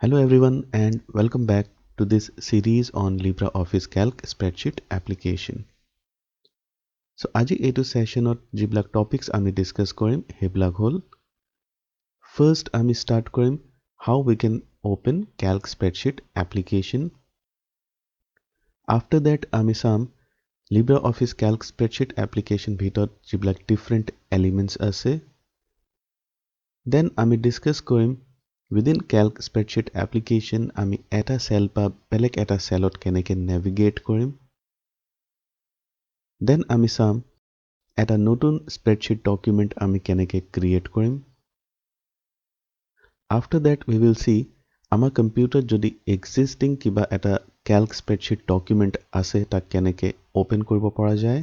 Hello everyone and welcome back to this series on LibreOffice Calc spreadsheet application. So আজি এইটো সেশনত যিবিলাক topics আমি discuss কৰিম হেবিলাক হল First আমি start কৰিম how we can open Calc spreadsheet application. After that আমি চাম LibreOffice Calc spreadsheet application ভিতৰত যিবিলাক different elements আছে. Then আমি discuss কৰিম within Calc spreadsheet application আমি এটা cell পা বেলেগ এটা cellত কেনেকে navigate কৰিম. Then আমি চাম এটা নতুন spreadsheet document আমি কেনেকে create কৰিম. After that we will see আমাৰ computer যদি existing কিবা এটা Calc spreadsheet document আছে তাক কেনেকে open কৰিব পৰা যায়.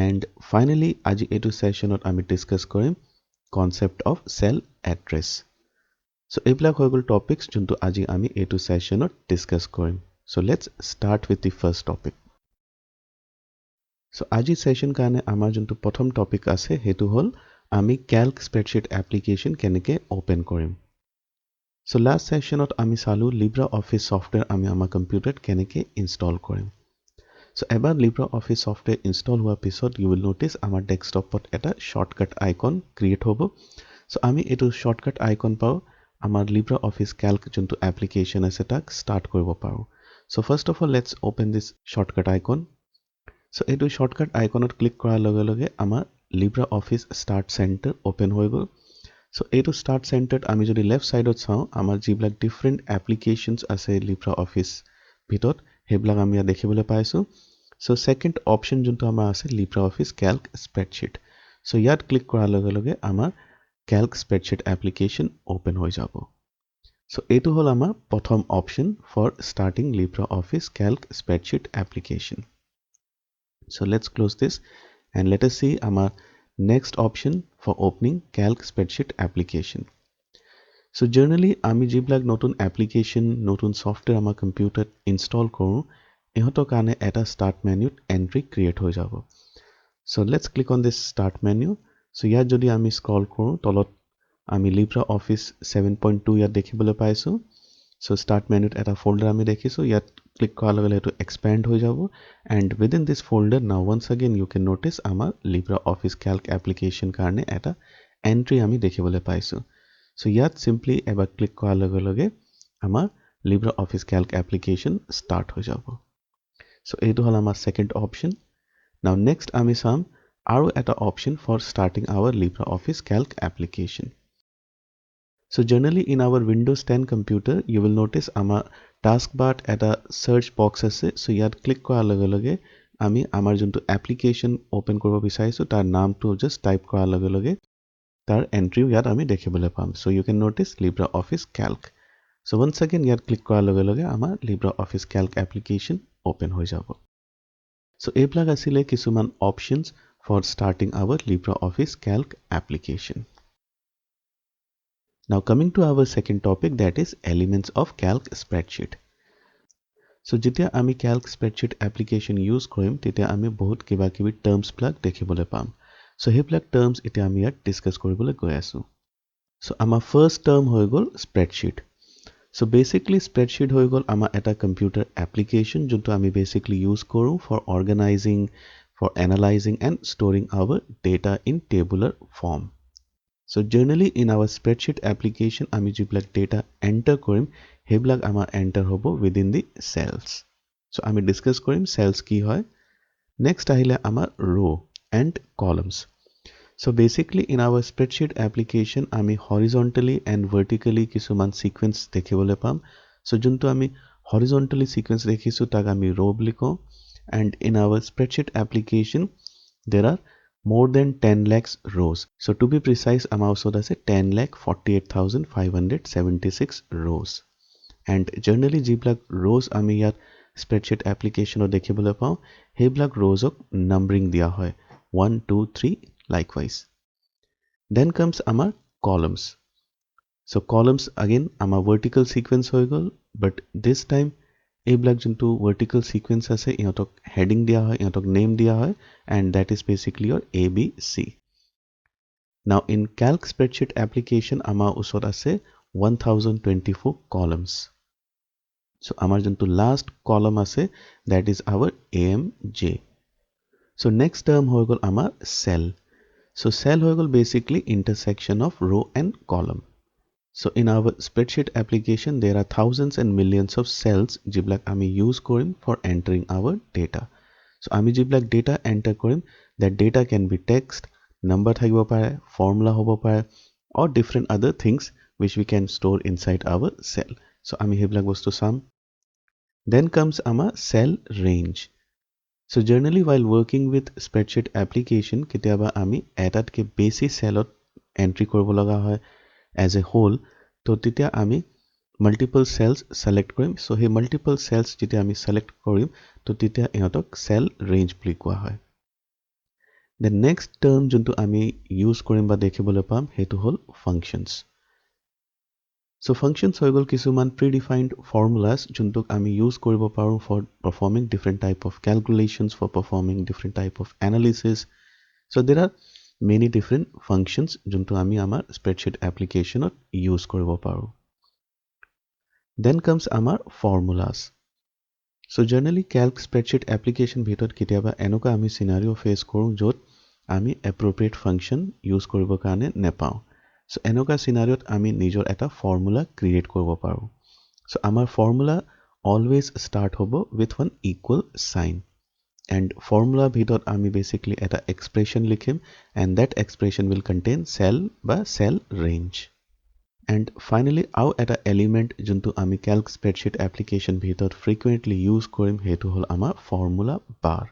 And finally আজি এইটো sessionত আমি discuss কৰিম concept of cell address. So এইবিলাক হৈ গ'ল topics যোনটো আজি আমি এইটো sessionত discuss কৰিম. So let's start with the first topic. So আজি session কাৰণে আমাৰ যোনটো প্ৰথম topic আছে হেতু হল আমি Calc spreadsheet application কেনেকে open কৰিম. So last sessionত আমি চালো LibreOffice software আমি আমাৰ কম্পিউটাৰত কেনেকে install কৰিম. So এবাৰ LibreOffice software install হোৱাৰ পিছত you will notice আমাৰ desktopত এটা shortcut icon create হ'ব. So আমি এইটো shortcut icon পাও আমাৰ LibreOffice Calc যোনটো application আছে তাক start কৰিব পাৰো. So first of all let's open this shortcut icon. So এইটো shortcut iconত click কৰাৰ লগে লগে আমাৰ LibreOffice Start Center open হৈ গ'ল. So এইটো Start Center আমি যদি left sideত চাও আমাৰ যিবিলাক different applications আছে LibreOffice ভিতৰত হেবিলাক আমি ইয়াত দেখিবলৈ পাইছো. So second option যোনটো আমাৰ আছে LibreOffice Calc Spreadsheet. So ইয়াত click কৰাৰ লগে লগে আমাৰ Calc Spreadsheet application open হৈ যাব. So এইটো হল আমাৰ প্ৰথম option for starting LibreOffice Calc Spreadsheet application. So let's close this and let us see our next option for opening Calc spreadsheet application. So generally আমি যিবিলাক নতুন application নতুন software আমাৰ computer install কৰো ইহঁতৰ কাৰণে এটা start menu entry create হৈ যাব. So let's click on this start menu. So ইয়াত যদি আমি scroll কৰো তলত আমি LibreOffice 7.2 ইয়াত দেখিবলৈ পাইছো. So start menu এটা folder আমি দেখিছো ইয়াত click কৰাৰ লগে লগে এটো expand হৈ যাব and within this folder now once again you can notice আমাৰ LibreOffice Calc application কাৰণে এটা entry আমি দেখিবলৈ পাইছো. So ইয়াত simply এবাৰ click কৰাৰ লগে লগে আমাৰ LibreOffice Calc application start হৈ যাব. So এইটো হল আমাৰ second option. Now next আমি চাম আৰু এটা option for starting our LibreOffice Calc application. So generally in our Windows 10 computer you will notice আমাৰ taskbar এটা search box আছে. So ইয়াত click কৰাৰ লগে লগে আমি আমাৰ যোনটো application open কৰিব বিচাৰিছো তাৰ নামটো just type কৰাৰ লগে লগে তাৰ entry ইয়াত আমি দেখিবলৈ পাম. So you can notice LibreOffice Calc. So once again ইয়াত click কৰাৰ লগে লগে আমাৰ LibreOffice Calc application open হৈ যাব. So এইবিলাক আছিলে কিছুমান options for starting our LibreOffice Calc application. Now coming to our second topic, that is elements of Calc spreadsheet. So যেতিয়া আমি Calc spreadsheet application use কৰিম তেতিয়া আমি বহুত কিবা কিবি terms বিলাক দেখিবলৈ পাম. So হেবিলাক terms এতিয়া আমি ইয়াত discuss কৰিবলৈ গৈ আছো. So আমাৰ first term হৈ গ'ল spreadsheet. So basically spreadsheet হৈ গ'ল আমাৰ এটা computer application যোনটো আমি basically use কৰো for organizing, for analyzing and storing our data in tabular form. So generally in our spreadsheet application আমি যিবিলাক data enter কৰিম হেবিলাক আমাৰ enter হ'ব within the cells. So আমি discuss কৰিম cells কি হয়. Next আহিলে আমাৰ row and columns. So basically in our spreadsheet application আমি horizontally and vertically কিছুমান sequence দেখিবলৈ পাম. So যোনটো আমি horizontally sequence দেখিছো তাক আমি row বুলি কওঁ. And in our spreadsheet application there are more than 10 lakhs rows. So to be precise আমাৰ ওচৰত আছে 10,48,576 rows. And generally যিবিলাক rows আমি ইয়াত spreadsheet applicationত দেখিবলৈ পাওঁ হেবিলাক rowsক numbering দিয়া হয় 1 2 3 likewise. Then comes আমাৰ columns. So columns again আমাৰ vertical sequence হৈ গ'ল but this time এইবিলাক যোনটো vertical sequence আছে ইহঁতক heading দিয়া হয় ইহঁতক name দিয়া হয় and that is basically your A, B, C. Now in Calc spreadsheet application আমাৰ ওচৰত আছে 1024 columns. So আমাৰ যোনটো last column আছে that is our AMJ. So next term হৈ গ'ল আমাৰ cell. So cell হৈ গ'ল basically intersection of row and column. So in our spreadsheet application there are thousands and millions of cells যিবিলাক আমি use কৰিম for entering our data. So আমি যিবিলাক data enter কৰিম that data can be text, number থাকিব পাৰে, formula হ'ব পাৰে or different other things which we can store inside our cell. So আমি সেইবিলাক বস্তু চাম. Then comes our cell range. So generally while working with spreadsheet application কেতিয়াবা আমি এটাতকে বেছি cellত entry কৰিব লগা হয় as a whole তো তেতিয়া আমি multiple cells select কৰিম. So সেই multiple cells যেতিয়া আমি select কৰিম তো তেতিয়া ইহঁতক cell range বুলি কোৱা হয়. The next term যোনটো আমি use কৰিম বা দেখিবলৈ পাম সেইটো হ'ল functions. So functions হৈ গ'ল কিছুমান predefined formulas যোনটোক আমি use কৰিব পাৰোঁ for performing different type of calculations, for performing different type of analysis. So there are many different functions যোনটো আমি আমাৰ spreadsheet applicationত use কৰিব পাৰোঁ. Then comes আমাৰ formulas. So generally calc spreadsheet application ভিতৰত কেতিয়াবা এনেকুৱা আমি scenario face কৰোঁ য'ত আমি appropriate function use কৰিবৰ কাৰণে নেপাওঁ. So এনেকুৱা scenarioত আমি নিজৰ এটা formula create কৰিব পাৰোঁ. So আমাৰ formula always start হ'ব with one equal sign. And formula ভিতৰত আমি basically এটা expression লিখিম and that expression will contain cell বা cell range. And finally আৰু এটা element যোনটো আমি calc spreadsheet application ভিতৰত frequently use কৰিম সেইটো হ'ল আমাৰ formula bar.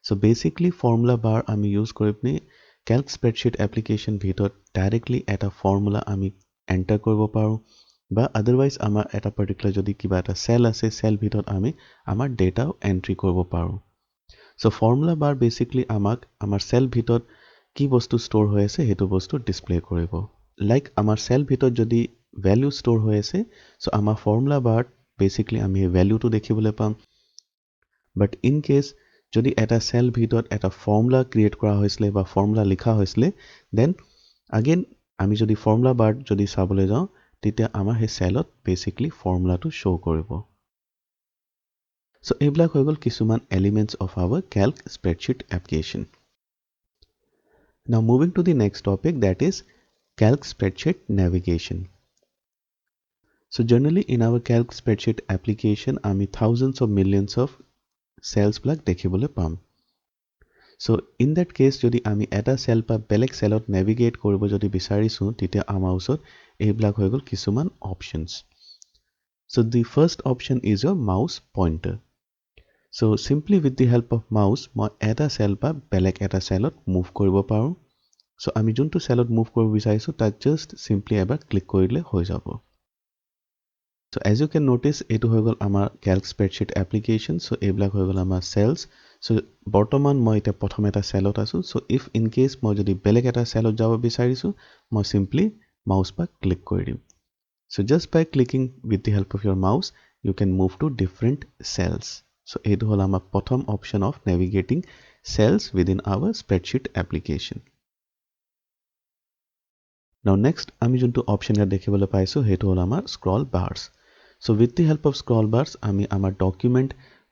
So basically formula bar আমি use কৰি পিনি calc spreadsheet application ভিতৰত directly এটা formula আমি enter কৰিব পাৰোঁ বা otherwise আমাৰ এটা particular যদি কিবা এটা cell আছে cell ভিতৰত আমি আমাৰ data entry কৰিব পাৰোঁ. So formula bar basically আমাক আমাৰ cell ভিতৰত কি বস্তু store হৈ আছে সেইটো বস্তু display কৰিব. Like আমাৰ cell ভিতৰত যদি value store হৈ আছে so আমাৰ formula bar basically আমি value টো দেখিবলৈ পাম. But in case যদি এটা cell ভিতৰত এটা formula create কৰা হৈছিলে বা formula লিখা হৈছিলে then again আমি যদি formula bar যদি চাবলৈ যাওঁ তেতিয়া আমাৰ সেই cellত basically formula টো show কৰিব. So এইবিলাক হৈ গ'ল কিছুমান elements of our calc spreadsheet application. Now moving to the next topic that is calc spreadsheet navigation. So generally in our calc spreadsheet application আমি thousands of millions of cells বিলাক দেখিবলৈ পাম. So in that case যদি আমি এটা cell বা বেলেগ cellত navigate কৰিব যদি বিচাৰিছো তেতিয়া আমাৰ ওচৰত এইবিলাক হৈ গ'ল কিছুমান options. So the first option is your mouse pointer. So simply with the help of mouse মই এটা cell বা বেলেগ এটা cellত move কৰিব পাৰোঁ. So আমি যোনটো cellত move কৰিব বিচাৰিছো তাত just simply এবাৰ click কৰিলে হৈ যাব. So as you can notice এইটো হৈ গ'ল আমাৰ calc spreadsheet application. So এইবিলাক হৈ গ'ল আমাৰ cells. So বৰ্তমান মই এতিয়া প্ৰথম এটা cellত আছো. So if in case মই যদি বেলেগ এটা cellত যাব বিচাৰিছো মই simply mouse বা click কৰি দিম. So just by clicking with the help of your mouse you can move to different cells. So এইটো হ'ল আমাৰ প্ৰথম option of navigating cells within our spreadsheet application. Now next আমি যোনটো option ইয়াত দেখিবলৈ পাইছো সেইটো হ'ল আমাৰ scroll bars. So with the help of scroll bars আমি আমাৰ document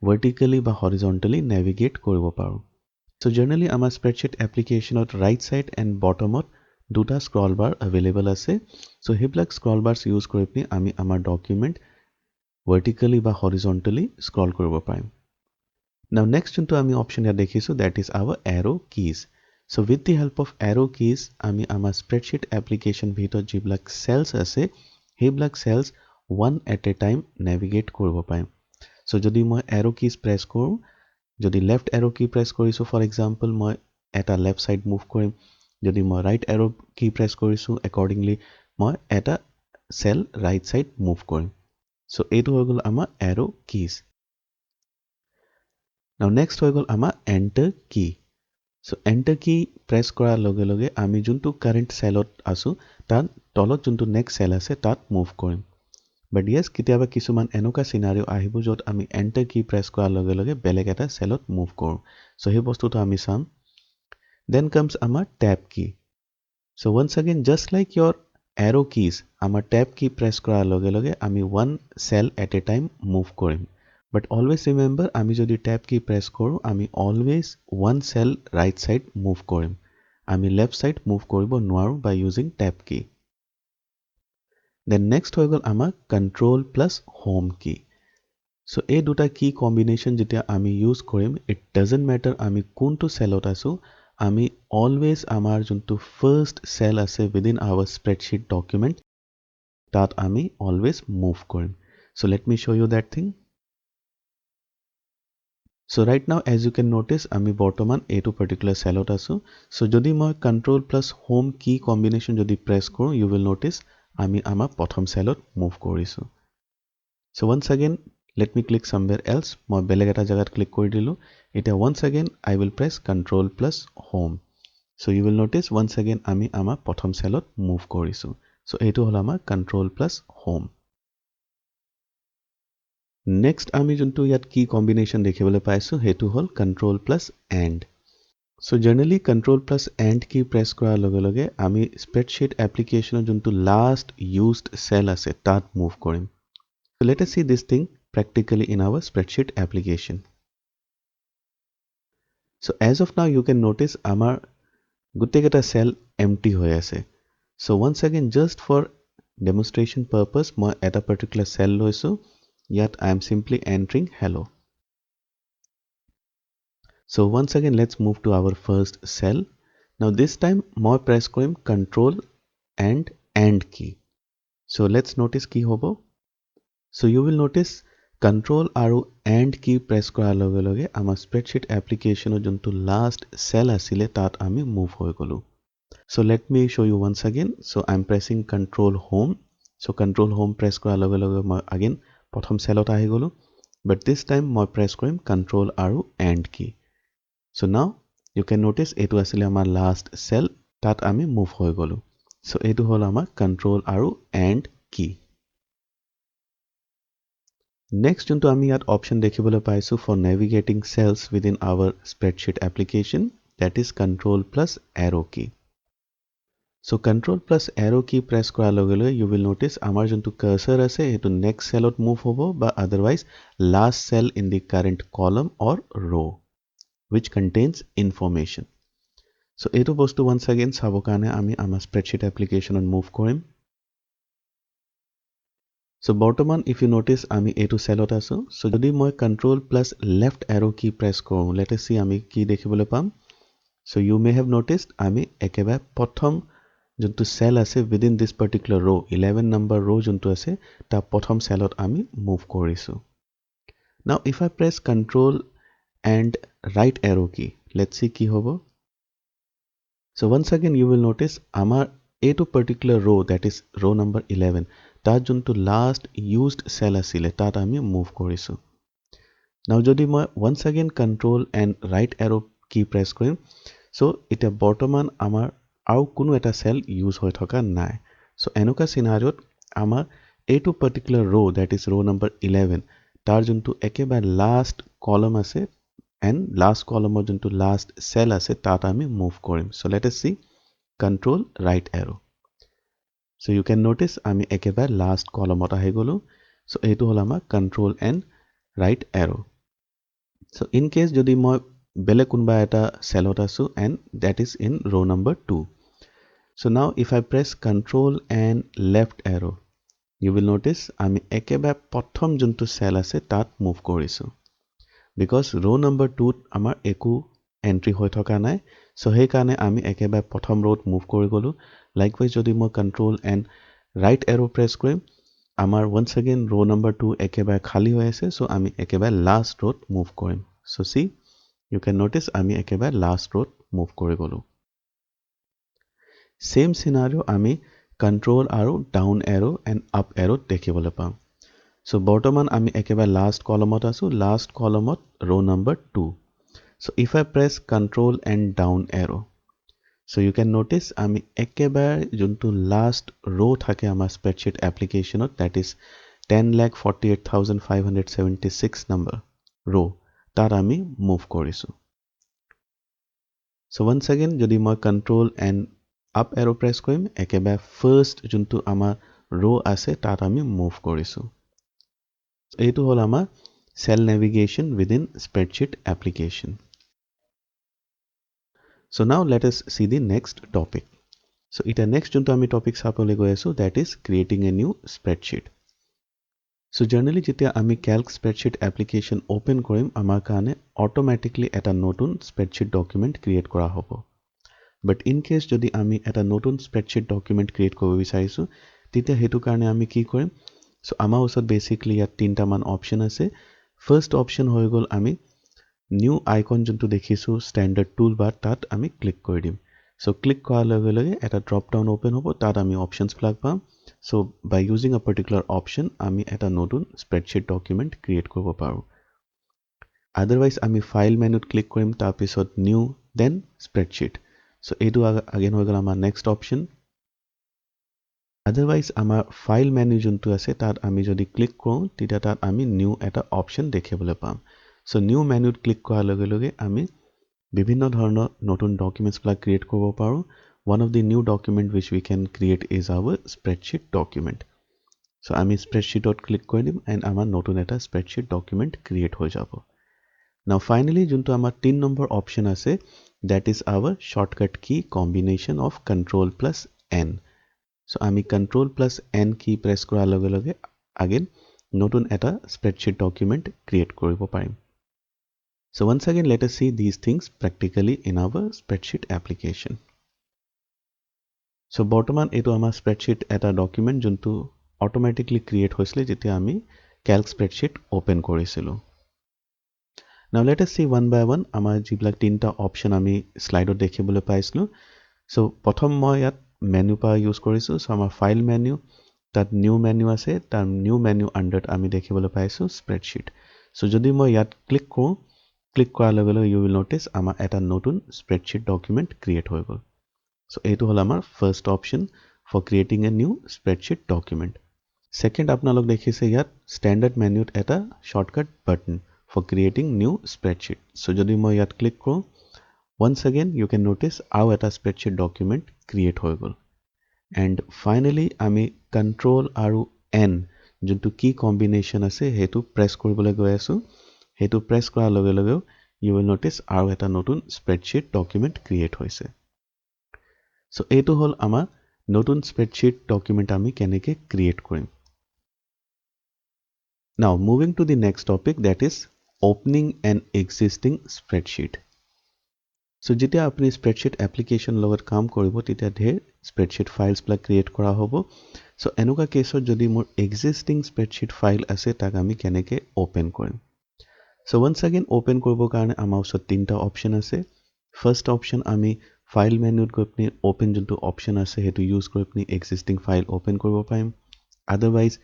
vertically বা horizontally navigate কৰিব পাৰোঁ. So generally আমাৰ spreadsheet applicationত right side and bottomত দুটা scroll bar available আছে. So সেইবিলাক scroll bars use কৰি পিনি আমি আমাৰ document vertically বা horizontally scroll কৰিব পাৰিম. Now next যোনটো আমি option ইয়াত দেখিছো that is our arrow keys. So with the help of arrow keys আমি আমাৰ spreadsheet application ভিতৰত যিবিলাক cells আছে সেইবিলাক cells one at a time navigate কৰিব পাৰিম. So যদি মই arrow keys press কৰোঁ যদি left arrow key press কৰিছো for example মই এটা left side move কৰিম. যদি মই right arrow key press কৰিছো accordingly মই এটা cell right side move কৰিম. So এইটো হৈ গ'ল আমাৰ arrow keys. Now next হৈ গ'ল আমাৰ enter key. So enter key press কৰাৰ লগে লগে আমি যোনটো current cellত আছো তাত তলত যোনটো next cell আছে তাত move কৰিম. But yes কেতিয়াবা কিছুমান এনেকুৱা scenario আহিব য'ত আমি enter key press কৰাৰ লগে লগে বেলেগ এটা cellত move কৰোঁ. So সেই বস্তুটো আমি চাম. Then comes আমাৰ tab key. So once again just like your arrow keys আমাৰ tab key press কৰাৰ লগে লগে আমি one cell at a time move কৰিম but always remember আমি যদি tab key press কৰো আমি always one cell right side move কৰিম আমি left side move কৰিব নোৱাৰো by using tab key then next হৈ গল আমাৰ control plus home key so এই দুটা key combination যেতিয়া আমি use কৰিম it doesn't matter আমি কোনটো cellত আছো আমি always আমাৰ যোনটো first cell আছে within our spreadsheet document that আমি always move কৰিম so let me show you that thing so right now as you can notice আমি বৰ্তমান এইটো particular cellত আছো so যদি মই control plus home key combination যদি press কৰো you will notice আমি আমাৰ প্ৰথম cellত move কৰিছো so once again let me click somewhere else মই বেলেগ এটা জাগাত click কৰি দিলো এতিয়া once again I will press control plus home so you will notice once again আমি আমাৰ প্ৰথম cellত move কৰিছো so এইটো হল আমাৰ control plus home next আমি যোনটো ইয়াত key combination দেখিবলৈ পাইছো হেতু হল control plus and so generally control plus and key press কৰাৰ লগে লগে আমি spreadsheet applicationৰ যোনটো last used cell আছে তাত move কৰিম so let us see this thing practically in our spreadsheet application so as of now you can notice আমাৰ গোটেইকেইটা cell empty হৈ আছে so once again just for demonstration purpose মই এটা particular cell লৈছো yet I am simply entering hello so once again let's move to our first cell now this time মই press কৰিম control and key so let's notice কি হ'ব so you will notice control আৰু and key press কৰাৰ লগে লগে আমাৰ spreadsheet applicationৰ যোনটো last cell আছিলে তাত আমি move হৈ গলো so let me show you once again so I'm pressing control home so control home press কৰাৰ লগে লগে মই again প্ৰথম cellত আহি গলো but this time মই press কৰিম control আৰু and key so now you can notice এইটো আছিলে আমাৰ last cell তাত আমি move হৈ গলো so এইটো হল আমাৰ control আৰু and key next যোনটো আমি ইয়াত option দেখিবলৈ পাইছো for navigating cells within our spreadsheet application that is control plus arrow key so control plus arrow key press কৰাৰ লগে লগে you will notice আমাৰ যোনটো cursor আছে এইটো next cellত move হ'ব বা otherwise last cell in the current column or row which contains information so এইটো বস্তু once again চাবৰ কাৰণে আমি আমাৰ spreadsheet applicationত move কৰিম so বৰ্তমান if you notice আমি এইটো cellত আছো so যদি মই control plus left arrow key press কৰো let us see আমি কি দেখিবলৈ পাম so you may have noticed আমি একেবাৰে প্ৰথম যোনটো cell আছে within this particular row 11 number row যোনটো আছে তাৰ প্ৰথম cellত আমি move কৰিছো now if I press control and right arrow key let's see কি হ'ব so once again you will notice আমাৰ এইটো particular row that is row number 11 তাত যোনটো last used cell আছিলে তাত আমি move কৰিছো now যদি মই once again control and right arrow key press কৰিম so এতিয়া বৰ্তমান আমাৰ আৰু কোনো এটা cell use হৈ থকা নাই so এনেকুৱা scenarioত আমাৰ এইটো particular row that is row number 11 তাৰ যোনটো একেবাৰে last column আছে and last column যোনটো last cell আছে তাত আমি move কৰিম so let us see control right arrow so you can notice আমি একেবাৰে last column আহি গলো so এইটো হল আমাৰ control and right arrow so in case যদি মই বেলেগ কোনবা এটা cellত আছো and that is in row number 2 so now if I press control and left arrow you will notice আমি একেবাৰে প্ৰথম যোনটো cell আছে তাত move কৰিছো because row number 2 আমাৰ একো entry হৈ থকা নাই so সেই কাৰণে আমি একেবাৰে প্ৰথম rowত move কৰি গলো likewise যদি মই control and right arrow press কৰিম আমাৰ once again row number 2 একেবাৰে খালি হৈ আছে so আমি একেবাৰে last rowত move কৰিম so see you can notice আমি একেবাৰে last rowত move কৰি গলো same scenario আমি control আৰু down arrow and up arrow দেখিবলৈ পাম so বৰ্তমান আমি একেবাৰে last column আছো last column row number 2 so if I press control and down arrow so you can notice আমি একেবাৰে যোনটো last row থাকে আমাৰ spreadsheet applicationত that is 10,48,576 number row তাত আমি move কৰিছো so once again যদি মই control and up arrow press কৰিম একেবাৰে ফাৰ্ষ্ট যোনটো আমাৰ ৰো আছে তাত আমি মুভ কৰিছো এইটো হ'ল আমাৰ cell navigation within spreadsheet application so now let us see the next topic so এটা next যোনটো আমি টপিক চাবলৈ গৈ আছো that is creating a new spreadsheet so generally যেতিয়া আমি calc spreadsheet application open কৰিম আমাৰ কাৰণে automatically এটা নতুন spreadsheet document create কৰা হ'ব but in case যদি আমি এটা নতুন spreadsheet document create কৰিব বিচাৰিছো তেতিয়া হেতু কাৰণে আমি কি কৰিম so আমাৰ ওচৰত basically ইয়াত তিনটা মান অপচন আছে first option হৈ গল আমি new icon যোনটো দেখিছো standard toolbar তাত আমি ক্লিক কৰি দিম so ক্লিক কৰাৰ লগে লগে এটা drop down open হ'ব তাত আমি options বিলাক পাম so by using a particular option আমি এটা নতুন spreadsheet document create কৰিব পাৰো otherwise আমি file menu ক্লিক কৰিম তাৰ পিছত new then spreadsheet so এইটো again হৈ গল আমাৰ next option otherwise আমাৰ file menu যোনটো আছে তাত আমি যদি ক্লিক কৰোঁ তেতিয়া তাত আমি new এটা option দেখিবলৈ পাম so new menu ক্লিক কৰাৰ লগে লগে আমি বিভিন্ন ধৰণৰ নতুন documents বিলাক create কৰিব পাৰো one of the new document which we can create is our spreadsheet document so আমি spreadsheet ত ক্লিক কৰি দিম and আমাৰ নতুন এটা spreadsheet document create হৈ যাব now finally যোনটো আমাৰ 3 নম্বৰ option আছে that is our shortcut key combination of control plus n so আমি control plus n key press কৰাৰ লগে লগে again নতুন এটা spreadsheet document create কৰিব পাৰিম so once again let us see these things practically in our spreadsheet application so বৰ্তমান এইটো আমাৰ spreadsheet এটা document যোনটো automatically create হৈছিলে যেতিয়া আমি calc spreadsheet open কৰিছিলো now let us see one by one আমাৰ যিবিলাক তিনটা option আমি স্লাইডত দেখিবলৈ পাইছিলো so প্ৰথম মই ইয়াত menu pa use কৰিছো so আমাৰ file menu তাত new menu আছে তাৰ new menu under আমি দেখিবলৈ পাইছো spreadsheet so যদি মই ইয়াত ক্লিক কৰোঁ ক্লিক কৰাৰ লগে লগে you will notice আমাৰ এটা নতুন spreadsheet document create হৈ গল so এইটো হ'ল আমাৰ first option for creating a new spreadsheet document second আপোনালোক দেখিছে ইয়াত standard menu এটা shortcut button for creating new spreadsheet so যদি মই ইয়াত ক্লিক কৰোঁ once again you can notice our eta spreadsheet document create হৈ গল and finally আমি control আৰু n যোনটো key combination আছে হেতু press কৰিবলৈ গৈ আছো হেতু press কৰাৰ লগে লগে you will notice আৰু এটা নতুন spreadsheet document create হৈছে so এইটো হল আমাৰ নতুন spreadsheet document আমি কেনেকৈ create কৰিম now moving to the next topic that is opening an existing spreadsheet so যেতিয়া আপুনি spreadsheet application লগত কাম কৰিব তেতিয়া ধেৰ spreadsheet files বিলাক create কৰা হ'ব so এনেকুৱা কেছত যদি মোৰ existing spreadsheet file আছে তাক আমি কেনেকৈ open কৰিম so once again open কৰিব কাৰণে আমাৰ ওচৰত তিনটা option আছে first option আমি file menu ত গৈ পিনি open যোনটো option আছে হেতু use কৰি পিনি existing file open কৰিব পাৰিম otherwise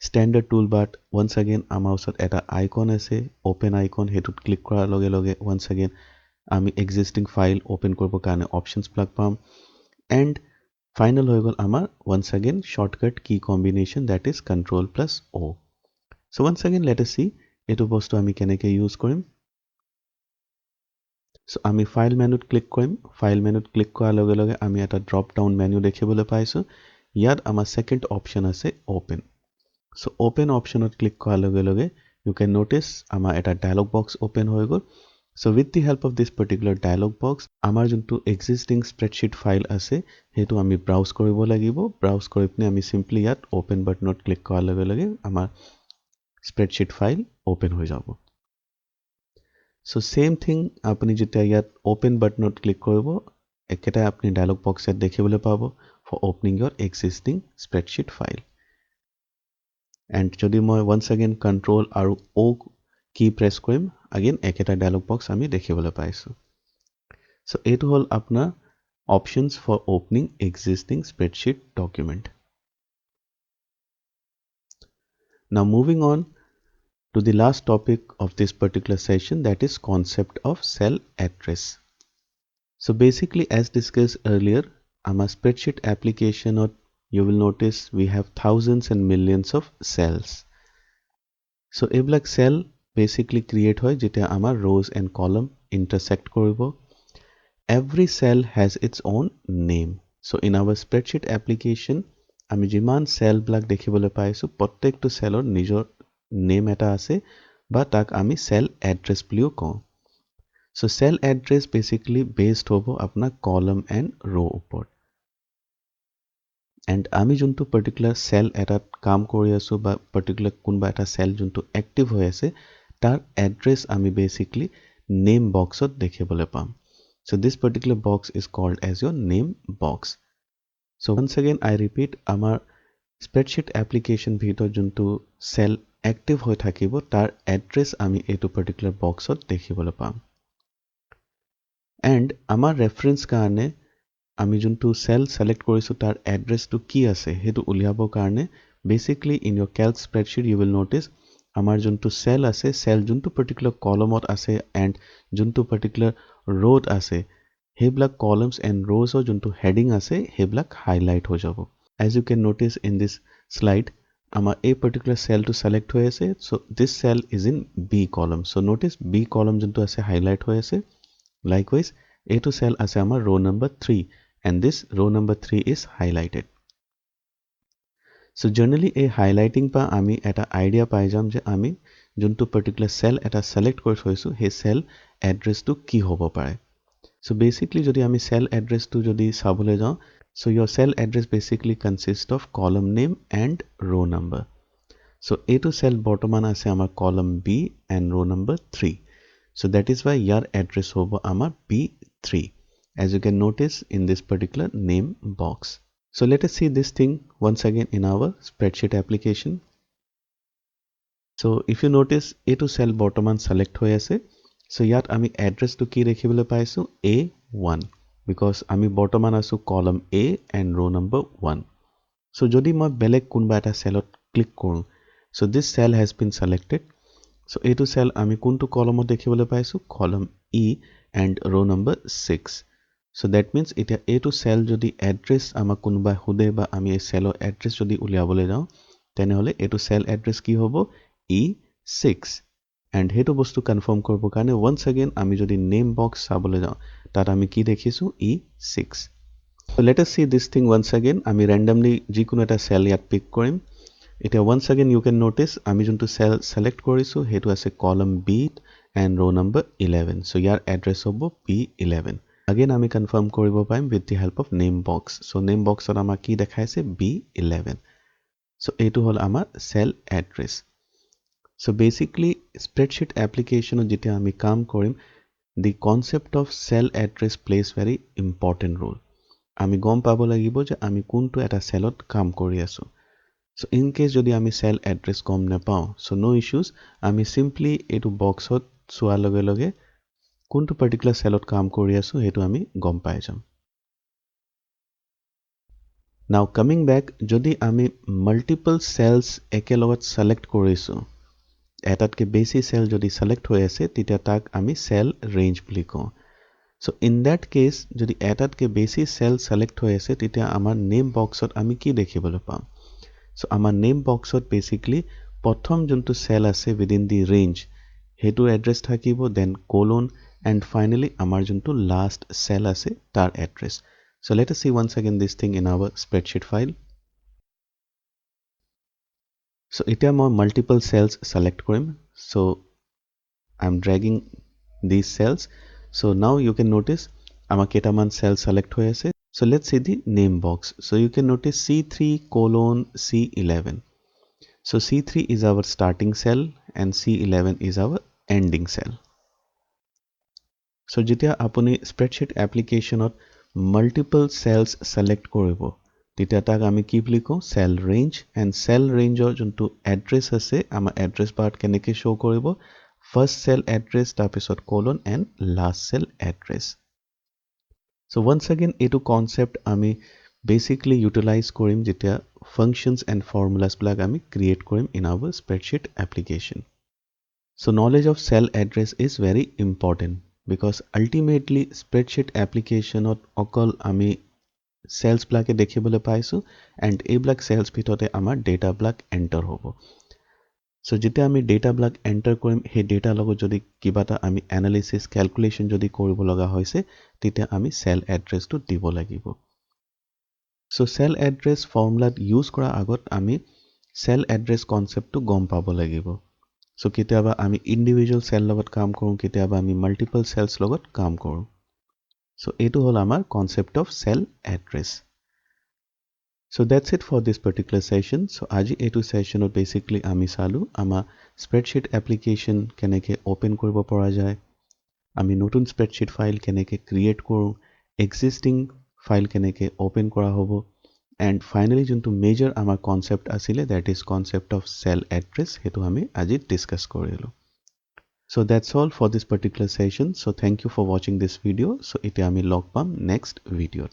standard toolbar once again আমাৰ ওচৰত এটা icon আছে open icon হেতুত ক্লিক কৰাৰ লগে লগে once again আমি existing file open কৰিব কাৰণে options বিলাক পাম and final হৈ গল আমাৰ once again shortcut key combination that is control plus o so once again let us see এটো বস্তু আমি কেনেকৈ use কৰিম so আমি file menu ত ক্লিক কৰিম file menu ত ক্লিক কৰাৰ লগে লগে আমি এটা drop down menu দেখিবলৈ পাইছো ইয়াত আমাৰ second option আছে open so open option ত ক্লিক কৰাৰ লগে লগে you can notice আমাৰ এটা dialog box open হৈ গল so with the help of this particular dialog box আমাৰ যোনটো existing spreadsheet file আছে হেতু আমি browse কৰিব লাগিব browse কৰি পিনে আমি simply ইয়াত open button ত ক্লিক কৰাৰ লগে লগে আমাৰ spreadsheet file open হৈ যাব so same thing আপুনি যেতিয়া ইয়াত open button ত ক্লিক কৰিব একেটা আপুনি dialog box ইয়াত দেখিবলৈ পাব for opening your existing spreadsheet file and যদি মই once again control আৰু o key press কৰিম again একেটা dialog box আমি দেখিবলৈ পাইছো so এইটো হল আপোনাৰ options for opening existing spreadsheet document now moving on to the last topic of this particular session that is concept of cell address so basically as discussed earlier our spreadsheet application you will notice we have thousands and millions of cells so এইবিলাক cell basically create হয় যেতিয়া আমাৰ rows and column intersect কৰিব every cell has its own name So in our spreadsheet application আমি যিমান cell block দেখিবলৈ পাইছো প্ৰত্যেকটো সেলৰ নিজৰ নেম এটা আছে বা তাক আমি সেল এড্ৰেছ বুলিও কওঁ so cell address basically based হ'ব আপোনাৰ column and row ওপৰত and আমি যোনটো particular cell এটাত কাম কৰি আছো বা particular কোনবা এটা cell যোনটো active হৈ আছে তাৰ address আমি basically name boxত দেখিবলৈ পাম so this particular box is called as your name box so once again I repeat আমাৰ spreadsheet application ভিতৰত যোনটো cell active হৈ থাকিব তাৰ address আমি এইটো particular boxত দেখিবলৈ পাম and আমাৰ reference কাৰণে আমি যোনটো cell select কৰিছো তাৰ address to কি আছে হেতু উলিয়াবৰ কাৰণে basically in your calc spreadsheet you will notice আমাৰ যোনটো cell আছে cell যোনটো particular columnত আছে and যোনটো particular rowত আছে হেবিলাক columns and rows ৰ যোনটো heading আছে হেবিলাক highlight হৈ যাব as you can notice in this slide আমাৰ এই particular cell to select হৈ আছে so this cell is in B column so notice B column যোনটো আছে highlight হৈ আছে likewise A2 cell আছে আমাৰ row number 3 and this row number 3 is highlighted so generally a highlighting pa ami eta idea pai jam je ami juntu particular cell eta select kori thoisu he cell address to ki hobo pare so basically jodi ami cell address to jodi sabole jao so your cell address basically consists of column name and row number so A2 cell bortoman ase amar column B and row number 3 so that is why your address hobo amar B3 as you can notice in this particular name box so let us see this thing once again in our spreadsheet application so if you notice A2 cell bortoman select hoy ase so yat ami address to ki dekhibole paisu A1 because ami bortoman asu column A and row number 1 so jodi moi beleg kunba eta cellot click koru so this cell has been selected so A2 cell ami kuntu column dekhibole paisu column E and row number 6 so that means এটা A2 cell যদি address আমাক কোনোবা হুদে বা আমি এই cellৰ address যদি উলিয়াবলৈ যাওঁ তেনেহলে এইটো cell address কি হ'ব E6 and হেতু বস্তু কনফার্ম কৰিব কাৰণে once again আমি যদি name box চাবলৈ যাওঁ তাত আমি কি দেখিছো E6 so let us see this thing once again আমি randomly যিকোনো এটা cell ইয়াত pick কৰিম এতিয়া once again you can notice আমি যোনটো cell select কৰিছো হেতু আছে column B and row number 11 so year address হ'ব B11 again আমি confirm কৰিব পাৰিম with the help of name box so name box ত আমাৰ কি দেখাইছে B11 so এইটো হল আমাৰ cell address so basically spreadsheet application যেতিয়া আমি কাম কৰিম the concept of cell address plays very important role আমি গম পাব লাগিব যে আমি কোনটো এটা cellত কাম কৰি আছো so in case যদি আমি cell address গম নাপাও so no issues আমি simply এইটো boxত চোৱাৰ লগে লগে কোনটো particular cellত কাম কৰি আছো হেতু আমি গম পাই যাম now coming back যদি আমি multiple cells একেলগত select কৰিছো এটাতকে বেছি cell যদি select হৈ আছে তেতিয়া তাক আমি cell range বুলি কওঁ so in that case যদি এটাতকে বেছি cell select হৈ আছে তেতিয়া আমাৰ name boxত আমি কি দেখিবলৈ পাম so আমাৰ name boxত basically প্ৰথম যোনটো cell আছে within the range হেতু address থাকিব then colon and finally আমাৰ যোনটো last cell আছে তাৰ address so let us see once again this thing in our spreadsheet file so এতিয়া মই multiple cells select কৰিম so I'm dragging these cells so now you can notice আমাৰ কেইটামান cell select হৈ আছে so let's see the name box so you can notice C3 colon C11 so C3 is our starting cell and C11 is our ending cell so যেতিয়া আপুনি spreadsheet applicationত multiple cells select কৰিব তেতিয়া তাক আমি কি বুলি কওঁ cell range and cell rangeৰ যোনটো address আছে আমাৰ address part কেনেকৈ show কৰিব first cell address তাৰপিছত colon and last cell address so once again এইটো concept আমি basically utilize কৰিম যেতিয়া functions and formulas বিলাক আমি create কৰিম in our spreadsheet application so knowledge of cell address is very important because ultimately spreadsheet application ot অকল আমি cells blake dekhibole paisu and a black cells bitote amar data black enter hobo so jete ami data black enter korim he data logo jodi kibata ami analysis calculation jodi koribo loga hoise tite ami cell address to dibo lagibo So cell address formula use কৰা আগত আমি cell address concept to গম পাব লাগিব So কেতিয়াবা আমি individual cell লগত কাম কৰোঁ কেতিয়াবা আমি multiple cells লগত কাম কৰোঁ So এইটো হ'ল আমাৰ concept of cell address So that's it for this particular session So আজি এইটো sessionত basically আমি চালো আমাৰ spreadsheet application কেনেকে open কৰিব পৰা যায় আমি নতুন spreadsheet file কেনেকে create কৰোঁ existing file কেনেকে open কৰা হ'ব and finally যোনটো major আমাৰ concept আছিলে that is concept of cell address সেইটো আমি আজি discuss কৰিলো So that's all for this particular session. So thank you for watching this video. So এতিয়া আমি লগ পাম next video.